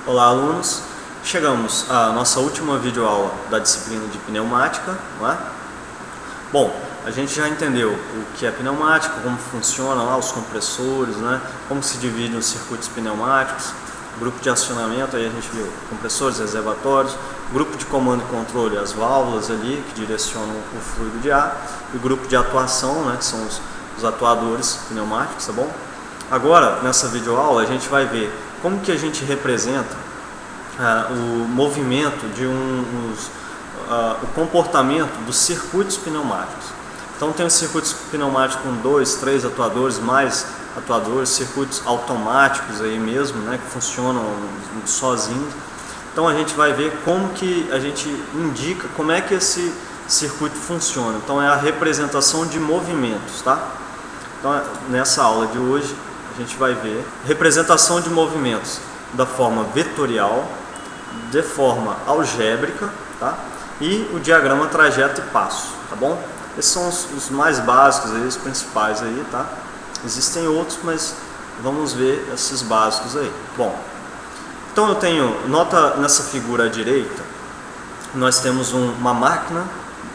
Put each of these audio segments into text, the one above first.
Olá, alunos! Chegamos à nossa última videoaula da disciplina de pneumática, não é? Bom, a gente já entendeu o que é pneumática, como funciona lá os compressores, né? Como se dividem os circuitos pneumáticos, grupo de acionamento, aí a gente viu compressores, reservatórios, grupo de comando e controle, as válvulas ali que direcionam o fluido de ar, e o grupo de atuação, né, que são os atuadores pneumáticos, tá bom? Agora, nessa videoaula, a gente vai ver como que a gente representa o movimento de o comportamento dos circuitos pneumáticos. Então tem os circuitos pneumáticos com 2, 3 atuadores, mais atuadores, circuitos automáticos aí mesmo, né, que funcionam sozinhos. Então a gente vai ver como que a gente indica como é que esse circuito funciona. Então é a representação de movimentos, tá? Então nessa aula de hoje a gente vai ver representação de movimentos da forma vetorial, de forma algébrica, tá? E o diagrama trajeto e passo, tá bom? Esses são os mais básicos aí, os principais aí, tá? Existem outros, mas vamos ver esses básicos aí. Bom, então eu tenho, nota nessa figura à direita, nós temos uma máquina,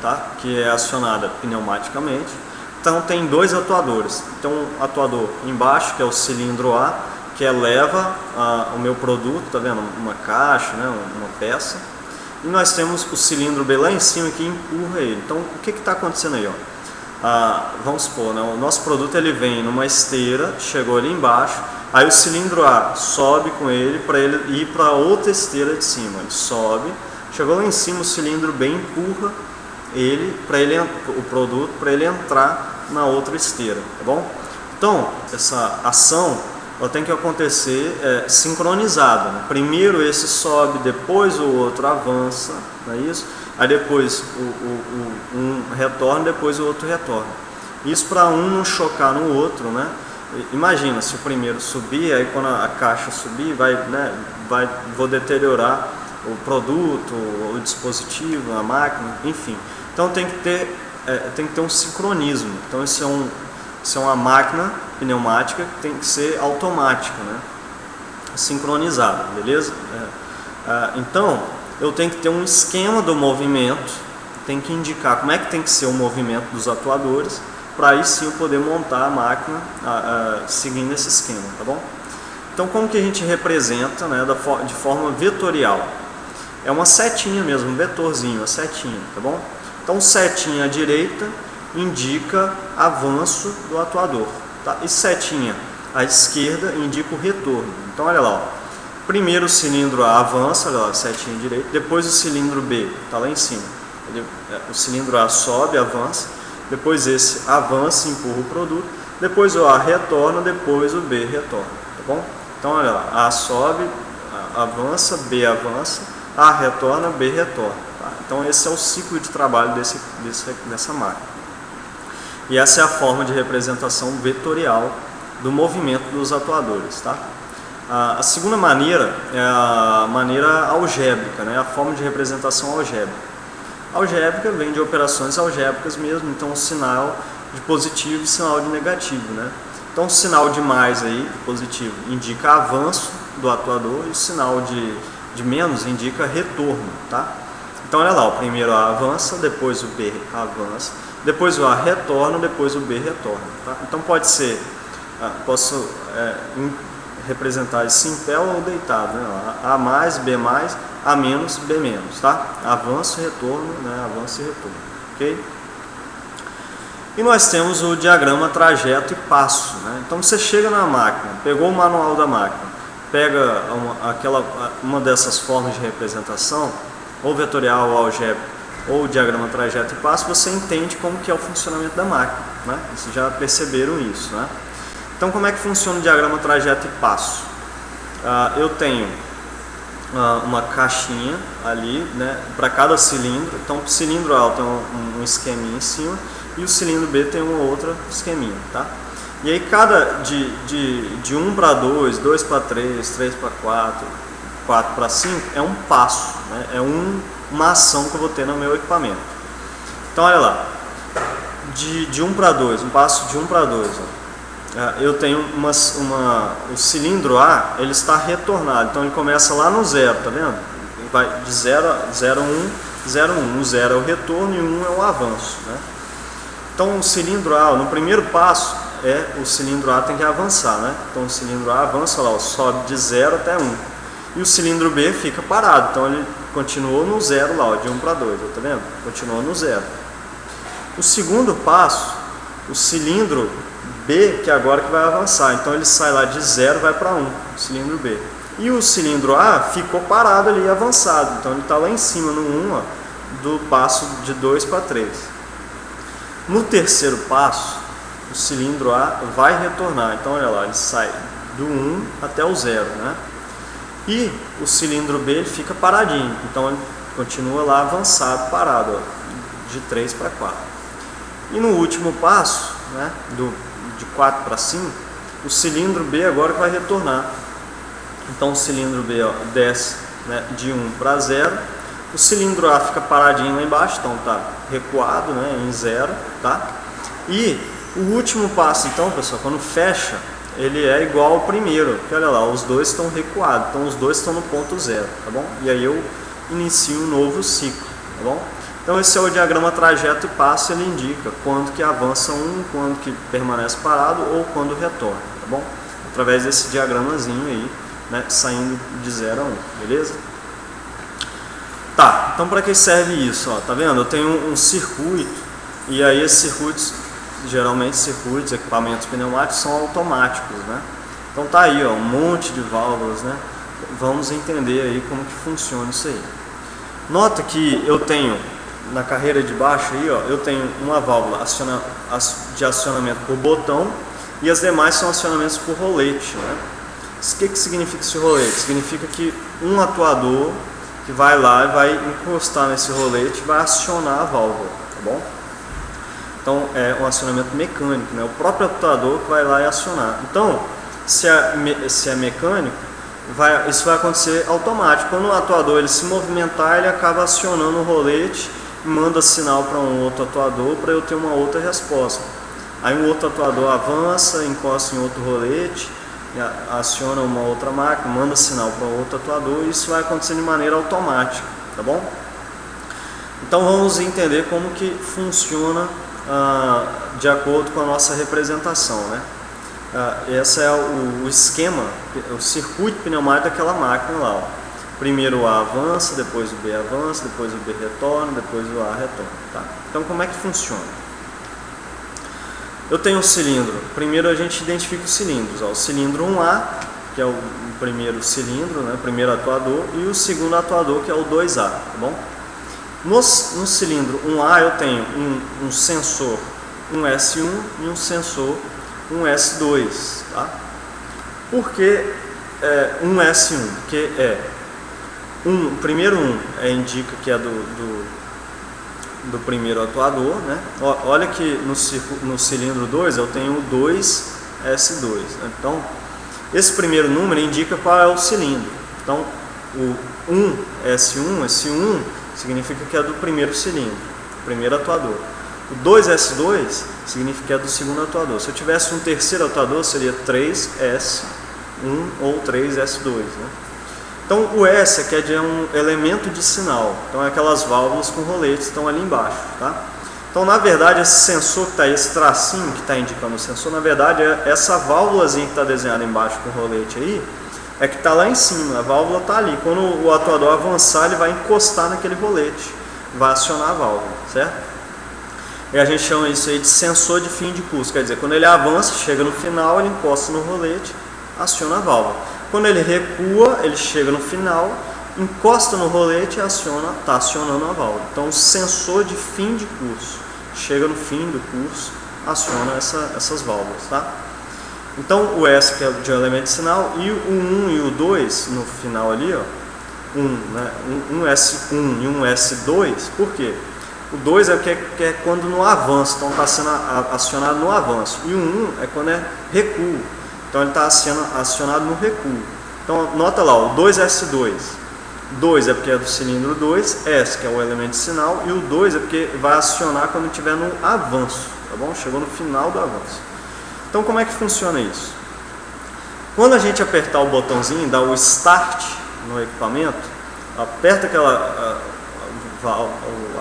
tá? Que é acionada pneumaticamente. Então tem dois atuadores. Então um atuador embaixo, que é o cilindro A, que eleva o meu produto, tá vendo? Uma caixa, né? Uma peça. E nós temos o cilindro B lá em cima que empurra ele. Então o que está acontecendo aí? Ó? Vamos supor, né? O nosso produto ele vem numa esteira, chegou ali embaixo, aí o cilindro A sobe com ele para ele ir para outra esteira de cima. Ele sobe, chegou lá em cima, o cilindro B empurra ele, o produto para ele entrar na outra esteira, tá bom? Então essa ação ela tem que acontecer sincronizada, né? Primeiro esse sobe, depois o outro avança, não é isso? Aí depois um retorna, depois o outro retorna. Isso para um não chocar no outro, né? Imagina se o primeiro subir, aí quando a caixa subir, vou deteriorar o produto, o dispositivo, a máquina, enfim. Então tem que ter um sincronismo. Então isso é uma máquina pneumática que tem que ser automática, né? Sincronizada, beleza? Então eu tenho que ter um esquema do movimento, tem que indicar como é que tem que ser o movimento dos atuadores, para aí sim eu poder montar a máquina seguindo esse esquema, tá bom? Então como que a gente representa, né, de forma vetorial? É uma setinha mesmo, um vetorzinho, uma setinha, tá bom? Então setinha à direita indica avanço do atuador, tá? E setinha à esquerda indica o retorno. Então olha lá, ó. Primeiro o cilindro A avança, olha lá, setinha à direita, depois o cilindro B, está lá em cima. O cilindro A sobe, avança, depois esse avança, empurra o produto, depois o A retorna, depois o B retorna, tá bom? Então olha lá, A sobe, avança, B avança, A retorna, B retorna, tá? Então esse é o ciclo de trabalho dessa máquina. E essa é a forma de representação vetorial do movimento dos atuadores, tá? A segunda maneira é a maneira algébrica, né? A forma de representação algébrica. Algébrica vem de operações algébricas mesmo, então o sinal de positivo e sinal de negativo, né? Então o sinal de mais aí, positivo, indica avanço do atuador e o sinal de menos indica retorno, tá? Então olha lá, o primeiro A avança, depois o B avança, depois o A retorna, depois o B retorna, tá? Então pode ser, posso representar isso em pé ou deitado, né? A mais, B mais, A menos, B menos, tá? Avanço e retorno, né? Avanço e retorno, ok? E nós temos o diagrama trajeto e passo, né? Então você chega na máquina, pegou o manual da máquina, pega uma dessas formas de representação, ou vetorial, ou algébrica, ou diagrama trajeto e passo, você entende como que é o funcionamento da máquina, né? Vocês já perceberam isso, né? Então como é que funciona o diagrama trajeto e passo? Eu tenho uma caixinha ali, né, para cada cilindro. Então o cilindro A tem um esqueminha em cima e o cilindro B tem uma outra esqueminha, tá? E aí cada de 1 para 2, 2 para 3, 3 para 4, 4 para 5 é um passo, né? É uma ação que eu vou ter no meu equipamento. Então olha lá, de 1 para 2, um passo de 1 para 2, ó. eu tenho o cilindro A, ele está retornado, então ele começa lá no zero, tá vendo? Vai de 0 a 0, 1, 0, 1. O 0 é o retorno e o 1 é o avanço, né? Então o cilindro A, no primeiro passo, o cilindro A tem que avançar, né? Então o cilindro A avança lá, sobe de 0 até 1. E o cilindro B fica parado, então ele continuou no 0 lá, de 1 para 2, tá vendo? Continuou no 0. O segundo passo, o cilindro B, que agora que vai avançar, então ele sai lá de 0 e vai para 1, o cilindro B. E o cilindro A ficou parado ali, avançado, então ele está lá em cima no 1, ó, do passo de 2 para 3. No terceiro passo, o cilindro A vai retornar, então olha lá, ele sai do 1 até o 0, né? E o cilindro B ele fica paradinho, então ele continua lá avançado, parado, ó, de 3 para 4. E no último passo, né, de 4 para 5, o cilindro B agora vai retornar. Então o cilindro B, ó, desce, né, de 1 para 0, o cilindro A fica paradinho lá embaixo, então está recuado, né, em 0, tá? E o último passo, então, pessoal, quando fecha, ele é igual ao primeiro, porque olha lá, os dois estão recuados, então os dois estão no ponto 0, tá bom? E aí eu inicio um novo ciclo, tá bom? Então esse é o diagrama trajeto e passo, ele indica quando que avança um, quando que permanece parado ou quando retorna, tá bom? Através desse diagramazinho aí, né, saindo de 0 a 1, beleza? Tá, então para que serve isso? Ó, tá vendo? Eu tenho um circuito, e aí esses circuitos, geralmente circuitos, equipamentos pneumáticos são automáticos, né? Então tá aí, ó, um monte de válvulas, né? Vamos entender aí como que funciona isso aí. Nota que eu tenho, na carreira de baixo aí, ó, eu tenho uma válvula de acionamento por botão e as demais são acionamentos por rolete, né? O que significa esse rolete? Significa que um atuador que vai lá e vai encostar nesse rolete vai acionar a válvula, tá bom? Então é um acionamento mecânico, né? O próprio atuador que vai lá e acionar. Então, se é mecânico, isso vai acontecer automático. Quando o atuador ele se movimentar, ele acaba acionando o rolete e manda sinal para um outro atuador para eu ter uma outra resposta. Aí um outro atuador avança, encosta em outro rolete, aciona uma outra máquina, manda sinal para outro atuador, e isso vai acontecer de maneira automática, tá bom? Então vamos entender como que funciona de acordo com a nossa representação, né? Esse é o esquema, o circuito pneumático daquela máquina lá, ó. Primeiro o A avança, depois o B avança, depois o B retorna, depois o A retorna, tá? Então como é que funciona? Eu tenho um cilindro, primeiro a gente identifica os cilindros, ó, o cilindro 1A, que é o primeiro cilindro, né, o primeiro atuador, e o segundo atuador, que é o 2A, tá bom? No cilindro 1A eu tenho um sensor 1S1 e um sensor 1S2, tá? Por que 1S1? Porque o primeiro 1 indica que é do primeiro atuador, né? Olha que no cilindro 2 eu tenho o 2S2, né? Então esse primeiro número indica qual é o cilindro. Então o 1S1, esse 1 significa que é do primeiro cilindro, primeiro atuador. O 2S2 significa que é do segundo atuador. Se eu tivesse um terceiro atuador, seria 3S1 ou 3S2, né? Então o S aqui é de um elemento de sinal, então é aquelas válvulas com roletes que estão ali embaixo, tá? Então na verdade esse sensor que está aí, esse tracinho que está indicando o sensor, na verdade é essa válvulazinha que está desenhada embaixo com o rolete aí, é que está lá em cima, a válvula está ali. Quando o atuador avançar, ele vai encostar naquele rolete, vai acionar a válvula, certo? E a gente chama isso aí de sensor de fim de curso, quer dizer, quando ele avança, chega no final, ele encosta no rolete, aciona a válvula. Quando ele recua, ele chega no final, encosta no rolete e está acionando a válvula. Então, o sensor de fim de curso chega no fim do curso, aciona essas válvulas, tá? Então, o S que é de um elemento de sinal e o 1 e o 2 no final ali, ó, um S1 e um S2, por quê? O 2 é quando no avanço, então está sendo acionado no avanço, e o 1 é quando é recuo. Então ele está acionado no recuo. Então nota lá, o 2S2. 2 é porque é do cilindro 2, S que é o elemento de sinal, e o 2 é porque vai acionar quando estiver no avanço, tá bom? Chegou no final do avanço. Então como é que funciona isso? Quando a gente apertar o botãozinho, dá o Start no equipamento, aperta aquela válvula,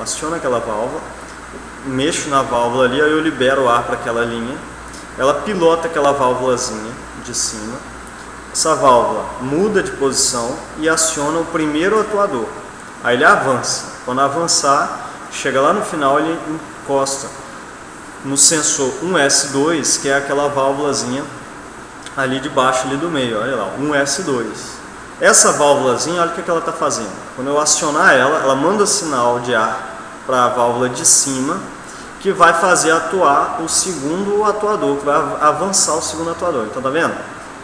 aciona aquela válvula, mexo na válvula ali, aí eu libero o ar para aquela linha, ela pilota aquela válvulazinha de cima, essa válvula muda de posição e aciona o primeiro atuador, aí ele avança. Quando avançar, chega lá no final, ele encosta no sensor 1S2, que é aquela válvulazinha ali de baixo, ali do meio, olha lá, 1S2. Essa válvulazinha, olha o que ela está fazendo. Quando eu acionar ela, ela manda sinal de ar para a válvula de cima, que vai fazer atuar o segundo atuador, que vai avançar o segundo atuador. Então, tá vendo?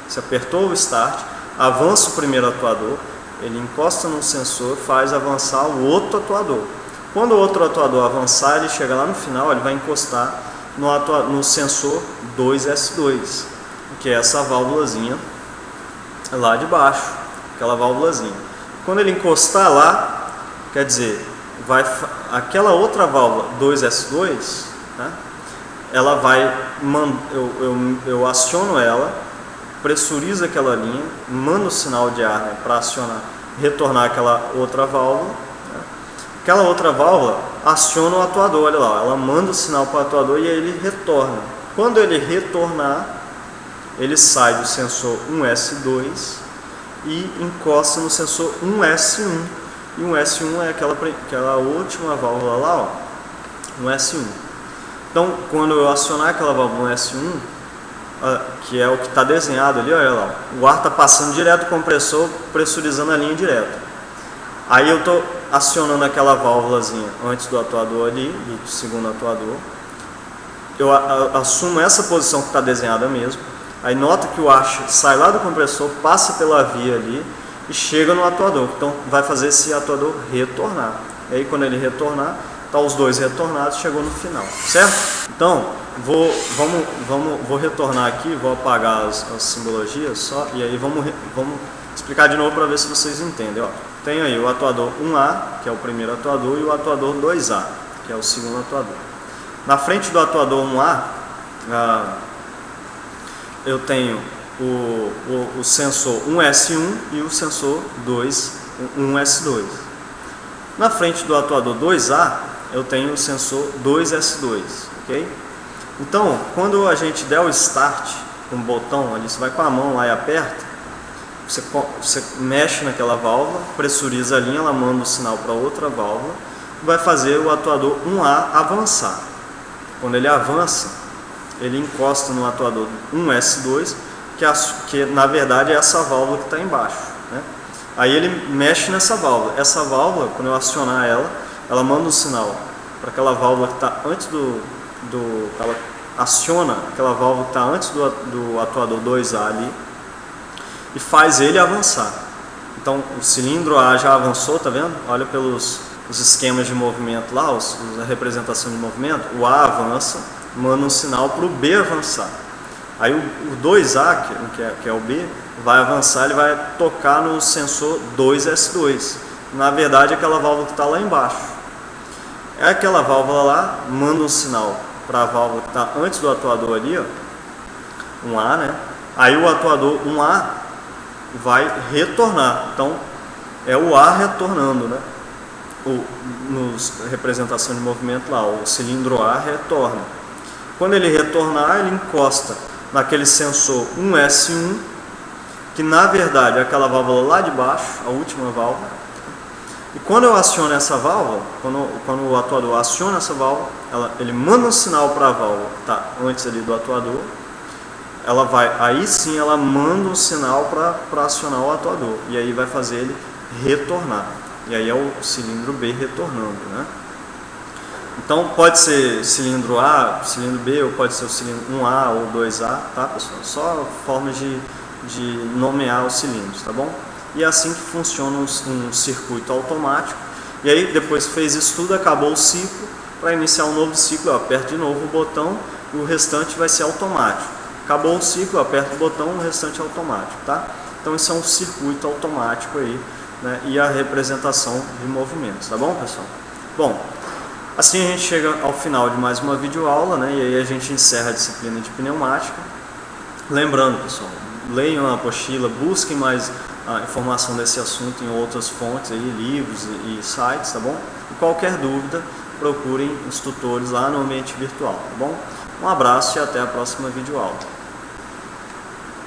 Você apertou o Start, avança o primeiro atuador, ele encosta no sensor, faz avançar o outro atuador. Quando o outro atuador avançar, ele chega lá no final, ele vai encostar no sensor 2S2, que é essa válvulazinha lá de baixo, aquela válvulazinha. Quando ele encostar lá, quer dizer, aquela outra válvula 2S2, né, ela vai, eu aciono ela, pressurizo aquela linha, mando o sinal de ar, né, para acionar, retornar aquela outra válvula. Né. Aquela outra válvula aciona o atuador, olha lá, ela manda o sinal para o atuador e aí ele retorna. Quando ele retornar, ele sai do sensor 1S2 e encosta no sensor 1S1. E 1S1 é aquela última válvula lá, ó, 1S1. Então, quando eu acionar aquela válvula 1S1, que é o que está desenhado ali, olha lá, o ar está passando direto do compressor, pressurizando a linha direto. Aí eu estou acionando aquela válvulazinha antes do atuador ali, do segundo atuador. Eu assumo essa posição que está desenhada mesmo. Aí nota que o ar sai lá do compressor, passa pela via ali e chega no atuador. Então vai fazer esse atuador retornar. E aí quando ele retornar, tá os dois retornados, chegou no final, certo? Então vou retornar aqui, vou apagar as simbologias só e aí vamos explicar de novo para ver se vocês entendem. Ó, tem aí o atuador 1A, que é o primeiro atuador, e o atuador 2A, que é o segundo atuador. Na frente do atuador 1A, eu tenho o sensor 1S1 e o sensor 1S2. Na frente do atuador 2A, eu tenho o sensor 2S2, ok? Então, quando a gente der o Start com o botão, ali você vai com a mão lá e aperta, você mexe naquela válvula, pressuriza a linha, ela manda o sinal para outra válvula, vai fazer o atuador 1A avançar. Quando ele avança, ele encosta no atuador 1S2, que na verdade é essa válvula que está embaixo, né? Aí ele mexe nessa válvula. Essa válvula, quando eu acionar ela manda um sinal para aquela válvula que está antes ela aciona aquela válvula que está antes do atuador 2A ali e faz ele avançar. Então o cilindro A já avançou, tá vendo? Olha pelos os esquemas de movimento lá, a representação de movimento. O A avança, manda um sinal para o B avançar. Aí o 2A, que é o B, vai avançar, ele vai tocar no sensor 2S2. Na verdade, aquela válvula que está lá embaixo. É aquela válvula lá, manda um sinal para a válvula que está antes do atuador ali, ó, 1A, né? Aí o atuador 1A vai retornar. Então, é o A retornando, né? Nos representação de movimento lá, o cilindro A retorna. Quando ele retornar, ele encosta naquele sensor 1S1, que na verdade é aquela válvula lá de baixo, a última válvula. E quando eu aciono essa válvula, quando o atuador aciona essa válvula, ele manda um sinal para a válvula que está antes ali do atuador. Aí sim ela manda um sinal para acionar o atuador, e aí vai fazer ele retornar. E aí é o cilindro B retornando, né? Então pode ser cilindro A, cilindro B, ou pode ser o cilindro 1A ou 2A, tá, pessoal? Só forma de nomear os cilindros, tá bom? E é assim que funciona um circuito automático. E aí depois que fez isso tudo, acabou o ciclo. Para iniciar um novo ciclo, eu aperto de novo o botão e o restante vai ser automático. Acabou o ciclo, eu aperto o botão, o restante é automático, tá? Então isso é um circuito automático aí, né? E a representação de movimentos, tá bom, pessoal? Bom, assim a gente chega ao final de mais uma videoaula, né? E aí a gente encerra a disciplina de pneumática. Lembrando, pessoal, leiam a apostila, busquem mais informação desse assunto em outras fontes, aí, livros e sites, tá bom? E qualquer dúvida, procurem os tutores lá no ambiente virtual, tá bom? Um abraço e até a próxima videoaula.